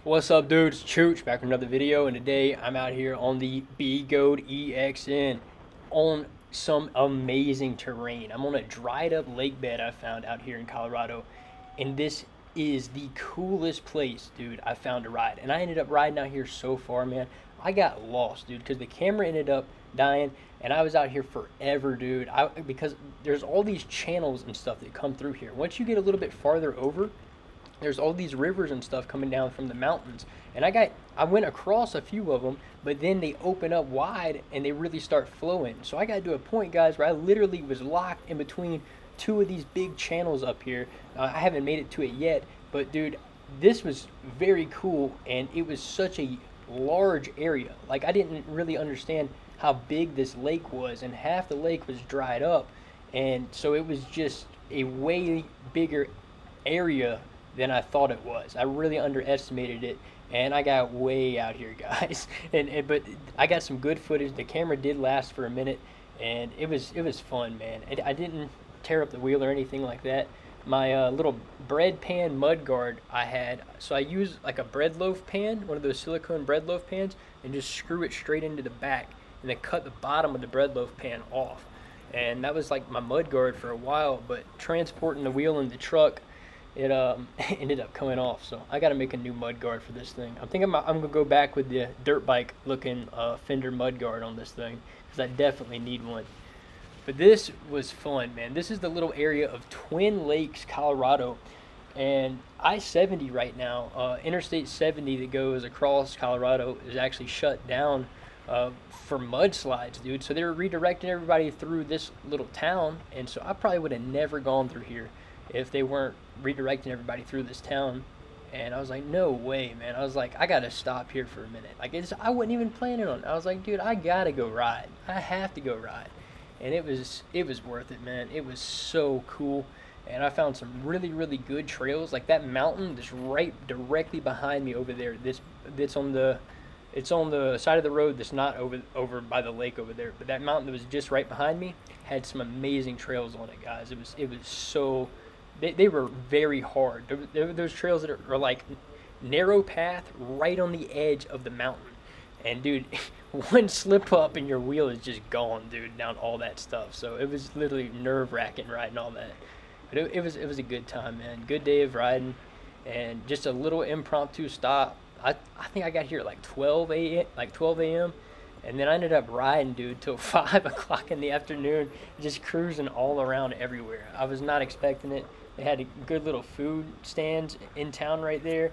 What's up, dudes? Chooch back with another video, and today I'm out here on the B-Goat EXN on some amazing terrain. I'm on a dried up lake bed I found out here in Colorado, and this is the coolest place, dude, I found to ride. And I ended up riding out here so far, man. I got lost, dude, because the camera ended up dying, and I was out here forever, dude. Because there's all these channels and stuff that come through here. Once you get a little bit farther over, there's all these rivers and stuff coming down from the mountains, and I went across a few of them, but then they open up wide and they really start flowing. So I got to a point, guys, where I literally was locked in between two of these big channels up here. I haven't made it to it yet, but dude, this was very cool, and it was such a large area. Like, I didn't really understand how big this lake was, and half the lake was dried up, and so it was just a way bigger area than I thought it was. I really underestimated it, and I got way out here, guys. But I got some good footage. The camera did last for a minute, and it was fun, man. I didn't tear up the wheel or anything like that. My little bread pan mud guard I had, so I used like a bread loaf pan, one of those silicone bread loaf pans, and just screw it straight into the back, and then cut the bottom of the bread loaf pan off. And that was like my mud guard for a while. But transporting the wheel in the truck, it ended up coming off. So I got to make a new mud guard for this thing. I'm gonna go back with the dirt bike looking fender mud guard on this thing, because I definitely need one. But this was fun, man. This is the little area of Twin Lakes, Colorado, and I-70 right now, Interstate 70 that goes across Colorado, is actually shut down for mudslides, dude. So they were redirecting everybody through this little town, and so I probably would have never gone through here if they weren't redirecting everybody through this town. And I was like, no way, man. I was like, I gotta stop here for a minute. Like, I wasn't even planning on it. I was like, dude, I gotta go ride. I have to go ride. And it was worth it, man. It was so cool. And I found some really good trails. Like that mountain that's right directly behind me over there. It's on the side of the road that's not over by the lake over there. But that mountain that was just right behind me had some amazing trails on it, guys. It was so, they were very hard. Those trails that are like narrow path right on the edge of the mountain. And dude, one slip up and your wheel is just gone, dude, down all that stuff. So it was literally nerve-wracking riding all that. But it was a good time, man. Good day of riding, and just a little impromptu stop. I think I got here at like 12 a.m. And then I ended up riding, dude, till 5 o'clock in the afternoon, just cruising all around everywhere. I was not expecting it. They had good little food stands in town right there,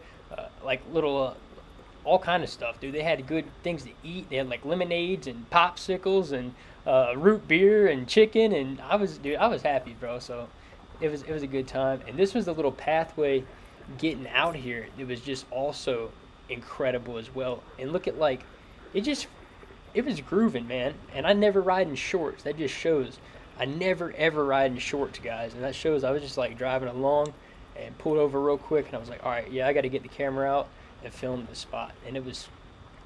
like little all kind of stuff, dude. They had good things to eat. They had like lemonades and popsicles and root beer and chicken, and I was happy, bro. So it was a good time. And this was the little pathway getting out here. It was just also incredible as well. And look at, like, it was grooving, man. And I never ride in shorts. That just shows I never ever ride in shorts, guys. And that shows I was just like driving along and pulled over real quick, and I was like, all right, yeah, I got to get the camera out and film the spot. And it was,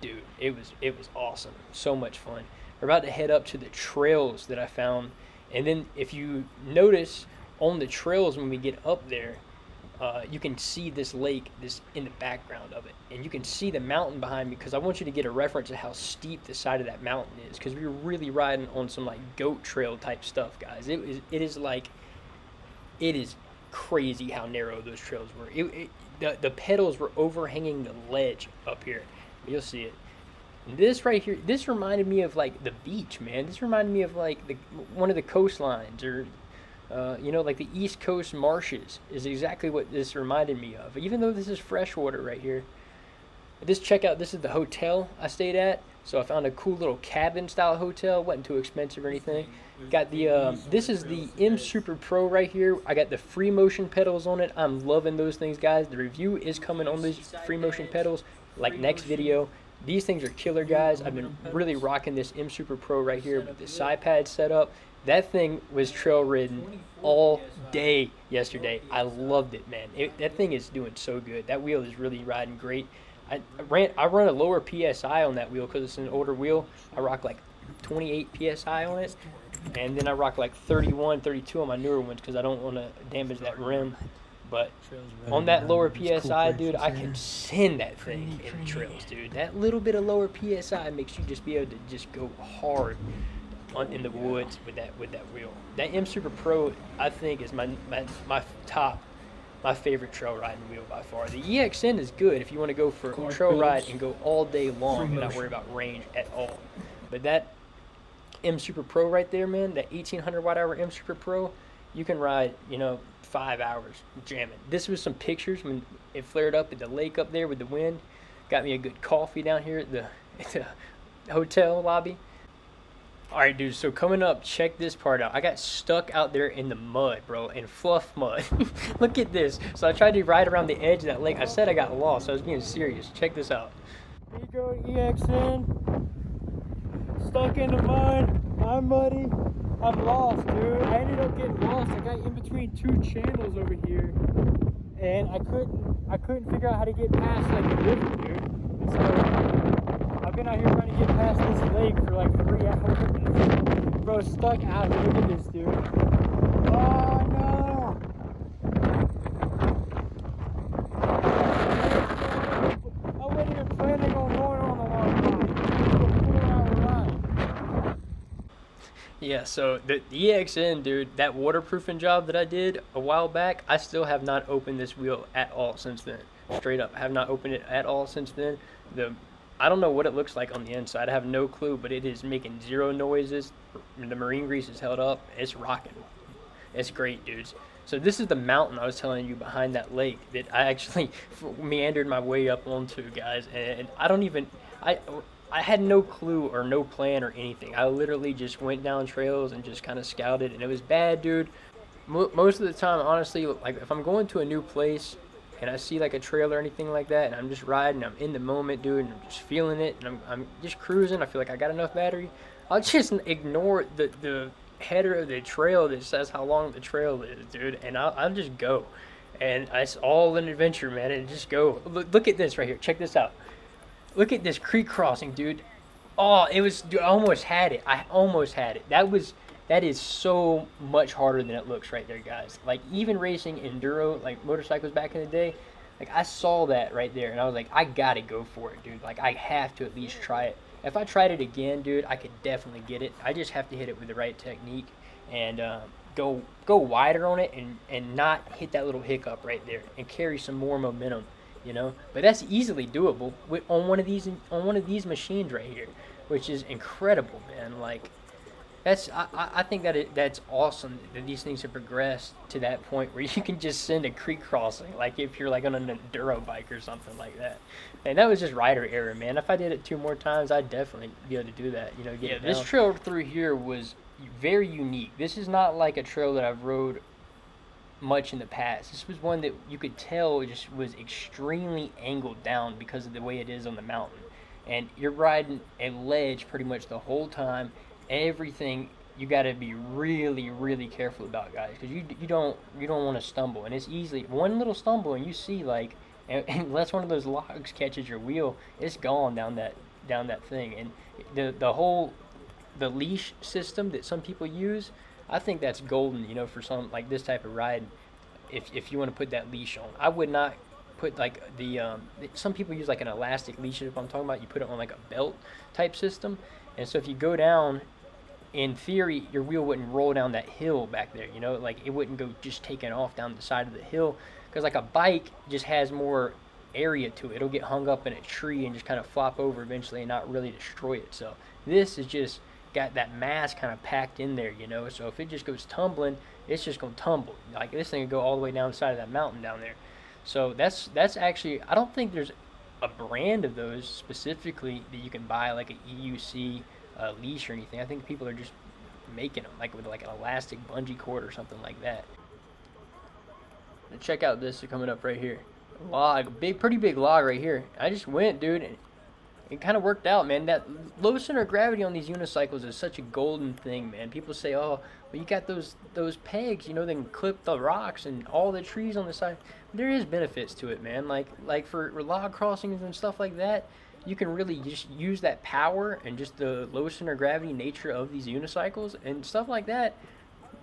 dude, it was awesome. So much fun. We're about to head up to the trails that I found. And then if you notice on the trails when we get up there, you can see this lake in the background of it, and you can see the mountain behind me, because I want you to get a reference of how steep the side of that mountain is, because we were really riding on some like goat trail type stuff, guys. It is crazy how narrow those trails were. The pedals were overhanging the ledge up here. You'll see it. And this right here, this reminded me of like the beach, man. This reminded me of like one of the coastlines, or like the East Coast marshes is exactly what this reminded me of. Even though this is freshwater right here. This is the hotel I stayed at. So I found a cool little cabin style hotel. Wasn't too expensive or anything. Got the, this is the M Super Pro right here. I got the free motion pedals on it. I'm loving those things, guys. The review is coming on these free motion pedals, like next video. These things are killer, guys. I've been really rocking this M Super Pro right here with the side pad set up. That thing was trail ridden all day yesterday. I loved it, man. That thing is doing so good. That wheel is really riding great. I run a lower PSI on that wheel because it's an older wheel. I rock like 28 PSI on it. And then I rock like 31, 32 on my newer ones because I don't want to damage that rim. But Trails on running that around lower in this cool PSI, place dude, that's I there. can send that thing Pretty, in the trails, pretty. dude. That little bit of lower PSI makes you just be able to just go hard in the woods with that wheel. That M Super Pro, I think, is my top, my favorite trail riding wheel by far. The EXN is good if you want to go for Clark trail ride Phillips. and go all day Free long and not motion. worry about range at all. But that M Super Pro right there, man, that 1800 watt hour M Super Pro, you can ride, 5 hours jamming. This was some pictures when it flared up at the lake up there with the wind. Got me a good coffee down here at the hotel lobby. All right, dude. So coming up, check this part out. I got stuck out there in the mud, bro, in fluff mud. Look at this. So I tried to ride around the edge of that lake. I said I got lost. I was being serious. Check this out. BeGoat EXN, stuck in the mud. I'm muddy. I'm lost, dude. I ended up getting lost. I got in between two channels over here, and I couldn't figure out how to get past like the river, dude. And so I've been out here trying to get past this lake for like 3 hours. Bro, stuck out here. Look at this, dude. Oh no! I wasn't even planning on going on a long ride. 4 hour ride. Yeah, so the EXN, dude, that waterproofing job that I did a while back, I still have not opened this wheel at all since then. Straight up, I have not opened it at all since then. I don't know what it looks like on the inside. I have no clue, but it is making zero noises. The marine grease is held up. It's rocking. It's great, dudes. So this is the mountain I was telling you behind that lake that I actually meandered my way up onto, guys. And I I had no clue or no plan or anything. I literally just went down trails and just kind of scouted, and it was bad, dude. Most of the time, honestly, like if I'm going to a new place and I see like a trail or anything like that, and I'm just riding, I'm in the moment, dude, and I'm just feeling it, and I'm just cruising. I feel like I got enough battery. I'll just ignore the header of the trail that says how long the trail is, dude, and I'll just go. And it's all an adventure, man, and just go. Look at this right here. Check this out. Look at this creek crossing, dude. Oh, it was. Dude, I almost had it. I almost had it. That is so much harder than it looks right there, guys. Like even racing enduro, like motorcycles back in the day, like I saw that right there, and I was like, I gotta go for it, dude. Like I have to at least try it. If I tried it again, dude, I could definitely get it. I just have to hit it with the right technique and go wider on it and not hit that little hiccup right there and carry some more momentum, But that's easily doable on one of these machines right here, which is incredible, man. Like I think that's awesome that these things have progressed to that point where you can just send a creek crossing, like if you're like on an enduro bike or something like that. And that was just rider error, man. If I did it 2 more times, I'd definitely be able to do that. Get it this trail through here was very unique. This is not like a trail that I've rode much in the past. This was one that you could tell just was extremely angled down because of the way it is on the mountain. And you're riding a ledge pretty much the whole time. Everything you got to be really, really careful about, guys, because you don't want to stumble. And it's easily one little stumble, and you see like, unless one of those logs catches your wheel, it's gone down that thing. And the leash system that some people use, I think that's golden, for some like this type of ride. If you want to put that leash on, I would not put like some people use like an elastic leash. If I'm talking about, you put it on like a belt type system, and so if you go down, in theory, your wheel wouldn't roll down that hill back there. Like it wouldn't go just taking off down the side of the hill, because like a bike just has more area to it. It'll get hung up in a tree and just kind of flop over eventually and not really destroy it. So this is just got that mass kind of packed in there, So if it just goes tumbling, it's just gonna tumble. Like this thing will go all the way down the side of that mountain down there. So that's actually, I don't think there's a brand of those specifically that you can buy like an EUC leash or anything. I think people are just making them like with like an elastic bungee cord or something like that. And check out this coming up right here. Log, pretty big log right here. I just went, dude, and it kind of worked out, man. That low center of gravity on these unicycles is such a golden thing, man. People say, "Oh, but you got those pegs, they can clip the rocks and all the trees on the side." There is benefits to it, man. Like for log crossings and stuff like that, you can really just use that power and just the low center of gravity nature of these unicycles and stuff like that.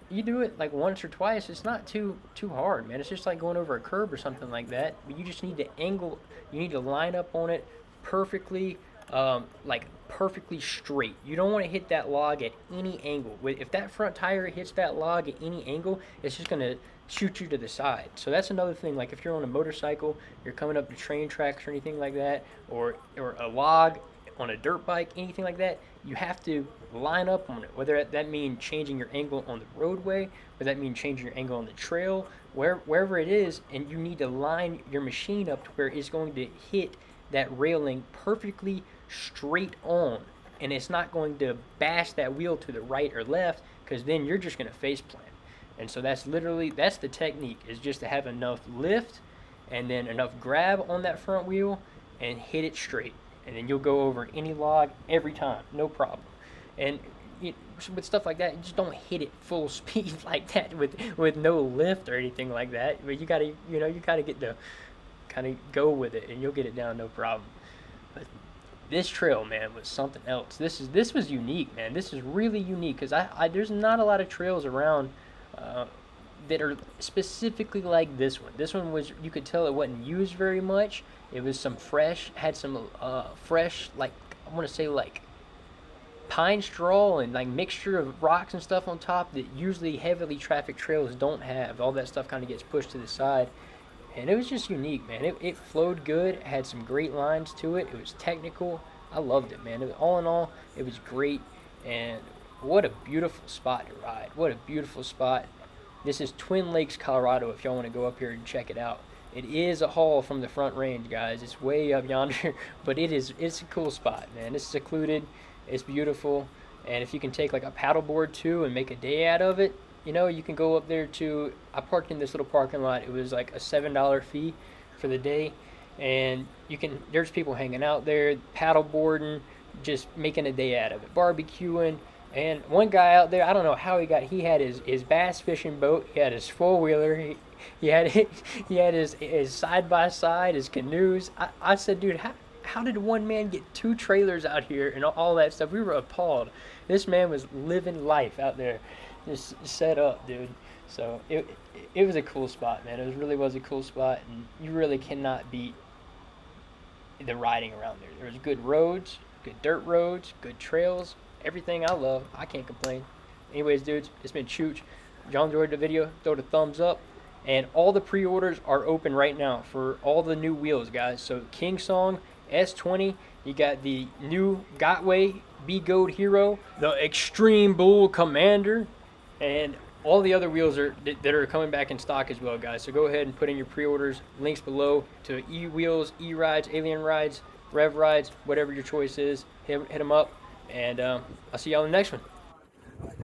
you do it like once or twice, it's not too hard, man. It's just like going over a curb or something like that. But you just need to angle. You need to line up on it perfectly, like perfectly straight. You don't want to hit that log at any angle. If that front tire hits that log at any angle, it's just gonna shoot you to the side. So that's another thing. Like if you're on a motorcycle, you're coming up to train tracks or anything like that, or a log on a dirt bike, anything like that, you have to line up on it. Whether that means changing your angle on the roadway, or that means changing your angle on the trail, wherever it is, and you need to line your machine up to where it's going to hit that railing perfectly straight on, and it's not going to bash that wheel to the right or left, because then you're just going to face plant. And so that's the technique, is just to have enough lift and then enough grab on that front wheel and hit it straight. And then you'll go over any log every time, no problem. And with stuff like that, you just don't hit it full speed like that with no lift or anything like that. But you gotta get to kind of go with it, and you'll get it down no problem. But this trail, man, was something else. This was unique, man. This is really unique, because there's not a lot of trails around that are specifically like this one. This one was, you could tell it wasn't used very much. It was had some fresh, like, I want to say like pine straw and like mixture of rocks and stuff on top that usually heavily trafficked trails don't have. All that stuff kind of gets pushed to the side. And it was just unique, man. It flowed good. It had some great lines to it. It was technical. I loved it, man. All in all, it was great. And what a beautiful spot to ride. What a beautiful spot. This is Twin Lakes, Colorado, if y'all want to go up here and check it out. It is a haul from the Front Range, guys. It's way up yonder, but it's a cool spot, man. It's secluded. It's beautiful. And if you can take like a paddleboard too and make a day out of it, you can go up there to, I parked in this little parking lot. It was like a $7 fee for the day. And there's people hanging out there, paddleboarding, just making a day out of it, barbecuing. And one guy out there, I don't know how he had his bass fishing boat, he had his four-wheeler, he had his side-by-side, his canoes. I said, dude, how did one man get 2 trailers out here and all that stuff? We were appalled. This man was living life out there, just set up, dude. So it was a cool spot, man. It really was a cool spot, and you really cannot beat the riding around there. There was good roads, good dirt roads, good trails. Everything I love. I can't complain. Anyways, dudes, it's been Chooch. If y'all enjoyed the video, throw it a thumbs up. And all the pre-orders are open right now for all the new wheels, guys. So Kingsong S20, you got the new Gotway B-Goat Hero, the Extreme Bull Commander, and all the other wheels that are coming back in stock as well, guys. So go ahead and put in your pre-orders. Links below to E-Wheels, E-Rides, Alien Rides, Rev Rides, whatever your choice is. Hit them up. And I'll see y'all in the next one.